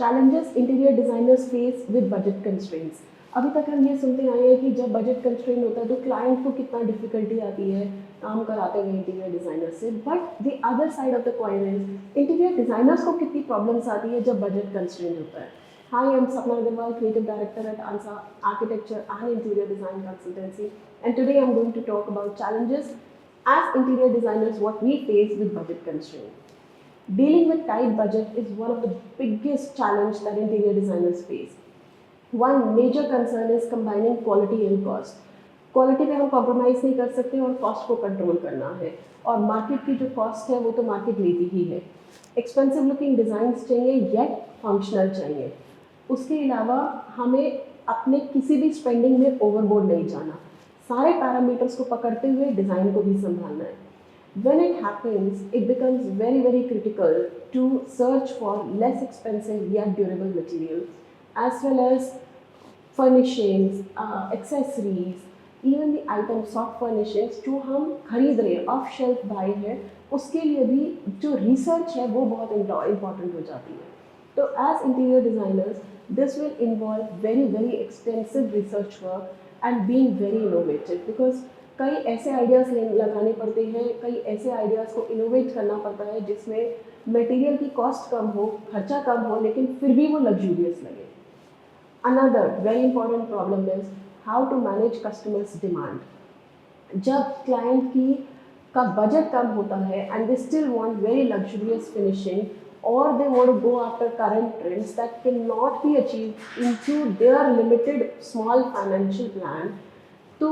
challenges interior designers face with budget constraints. अभी तक हम ये सुनते आए हैं कि जब बजट कंस्ट्रेंट होता है तो क्लाइंट को कितना डिफिकल्टी आती है काम कराते हुए इंटीरियर डिज़ाइनर से, but the other side of the coin is interior designers को कितनी प्रॉब्लम्स आती है जब बजट कंस्ट्रेंट होता है. Hi, I'm Sapna Agarwal, Creative Director at ANSA Architecture and Interior Design Consultancy, and today I'm going to talk about challenges as interior designers, what we face with budget constraint. Dealing with tight budget is one of the biggest challenge that interior designers face. One major concern is combining quality and cost. Quality पे हम compromise नहीं कर सकते और cost को control करना है, और मार्केट की जो कॉस्ट है वो तो मार्केट लेती ही है. एक्सपेंसिव लुकिंग डिज़ाइंस चाहिए येट फंक्शनल चाहिए. उसके अलावा हमें अपने किसी भी स्पेंडिंग में ओवरबोर्ड नहीं जाना, सारे पैरामीटर्स को पकड़ते हुए डिज़ाइन को भी संभालना है. When it happens, it becomes very very critical to search for less expensive yet durable materials, as well as furnishings, accessories, even the items, soft furnishings जो हम खरीद रहे हैं, ऑफ शेल्फ बाय है, उसके लिए भी जो रिसर्च है वो बहुत इम्पॉर्टेंट हो जाती है. तो as interior designers this will involve very very extensive research work and being very innovative, because कई ऐसे आइडियाज़ लगाने पड़ते हैं, कई ऐसे आइडियाज़ को इनोवेट करना पड़ता है जिसमें मटेरियल की कॉस्ट कम हो, खर्चा कम हो, लेकिन फिर भी वो लग्जूरियस लगे. Another very important problem is how to manage customers' demand. जब क्लाइंट की का बजट कम होता है and they still want very luxurious finishing, or they want to go after current trends that cannot be achieved into their limited small financial plan. So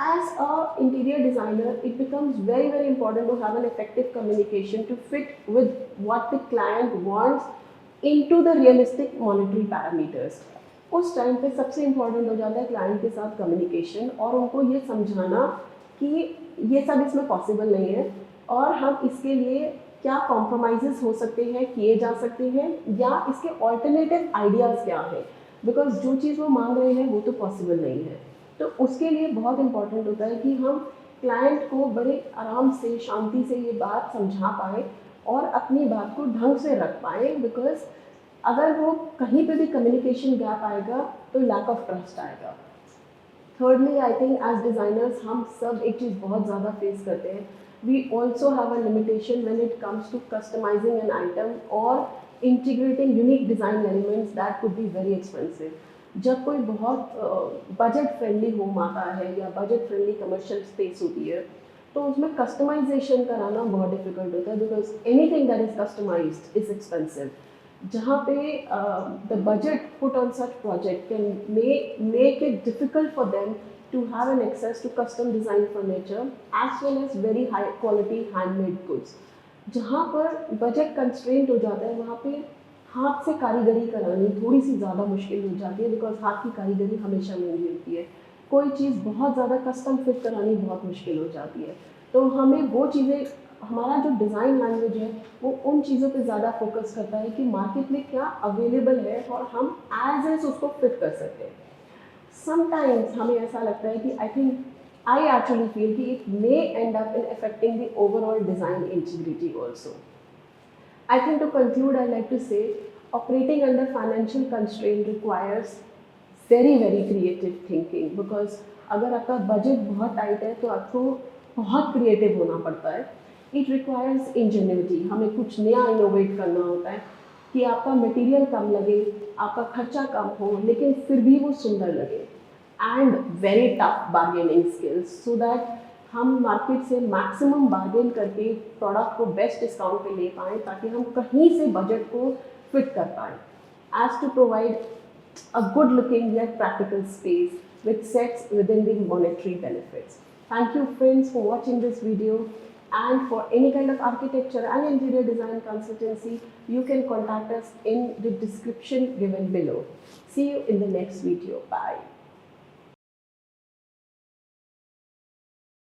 as a interior designer, it becomes very very important to have an effective communication to fit with what the client wants into the realistic monetary parameters. उस time पे सबसे important हो जाता है client के साथ communication, और उनको ये समझाना कि ये सब इसमें पॉसिबल नहीं है और हम इसके लिए क्या कॉम्प्रोमाइज़ हो सकते हैं, किए जा सकते हैं, या इसके ऑल्टरनेटिव आइडियाज़ क्या हैं, बिकॉज जो चीज़ वो मांग रहे हैं वो तो पॉसिबल नहीं है. तो उसके लिए बहुत इम्पॉर्टेंट होता है कि हम क्लाइंट को बड़े आराम से शांति से ये बात समझा पाए और अपनी बात को ढंग से रख पाए, बिकॉज अगर वो कहीं पे भी कम्युनिकेशन गैप आएगा तो लैक ऑफ ट्रस्ट आएगा. Thirdly I think as designers हम सब एक चीज़ बहुत ज़्यादा फेस करते हैं. We also have a limitation when it comes to customizing an item or integrating unique design elements that could be very expensive. जब कोई बहुत बजट फ्रेंडली होम आता है या बजट फ्रेंडली कमर्शियल स्पेस होती है तो उसमें कस्टमाइजेशन कराना बहुत डिफिकल्ट होता है, because anything that is customised is expensive. जहाँ पे the budget put on such project can make it difficult for them to have an access to custom design furniture as well as very high quality handmade goods. जहाँ पर budget constraint हो जाता है वहाँ पे हाथ से कारीगरी करानी थोड़ी सी ज़्यादा मुश्किल हो जाती है, बिकॉज हाथ की कारीगरी हमेशा महंगी होती है. कोई चीज़ बहुत ज़्यादा कस्टम फिट करानी बहुत मुश्किल हो जाती है. तो हमें वो चीज़ें, हमारा जो डिज़ाइन लैंग्वेज है वो उन चीज़ों पे ज़्यादा फोकस करता है कि मार्केट में क्या अवेलेबल है और हम एज एज उसको फिट कर सकते हैं. Sometimes हमें ऐसा लगता है कि I actually feel कि it may end up in affecting the overall design integrity also. I think to conclude, I'd like to say operating under financial constraint requires very very creative thinking, because अगर आपका budget बहुत tight है तो आपको बहुत creative होना पड़ता है. It requires ingenuity. हमें कुछ नया इनोवेट करना होता है कि आपका मटेरियल कम लगे, आपका खर्चा कम हो, लेकिन फिर भी वो सुंदर लगे. And very tough bargaining skills so that हम मार्केट से मैक्सिमम बार्गेन करके प्रोडक्ट को बेस्ट डिस्काउंट पे ले पाएँ, ताकि हम कहीं से बजट को फिट कर पाएँ, as to provide a good looking yet practical space which sets within the monetary benefits. Thank you friends for watching this video, and for any kind of architecture and interior design consultancy you can contact us in the description given below. See you in the next video. Bye.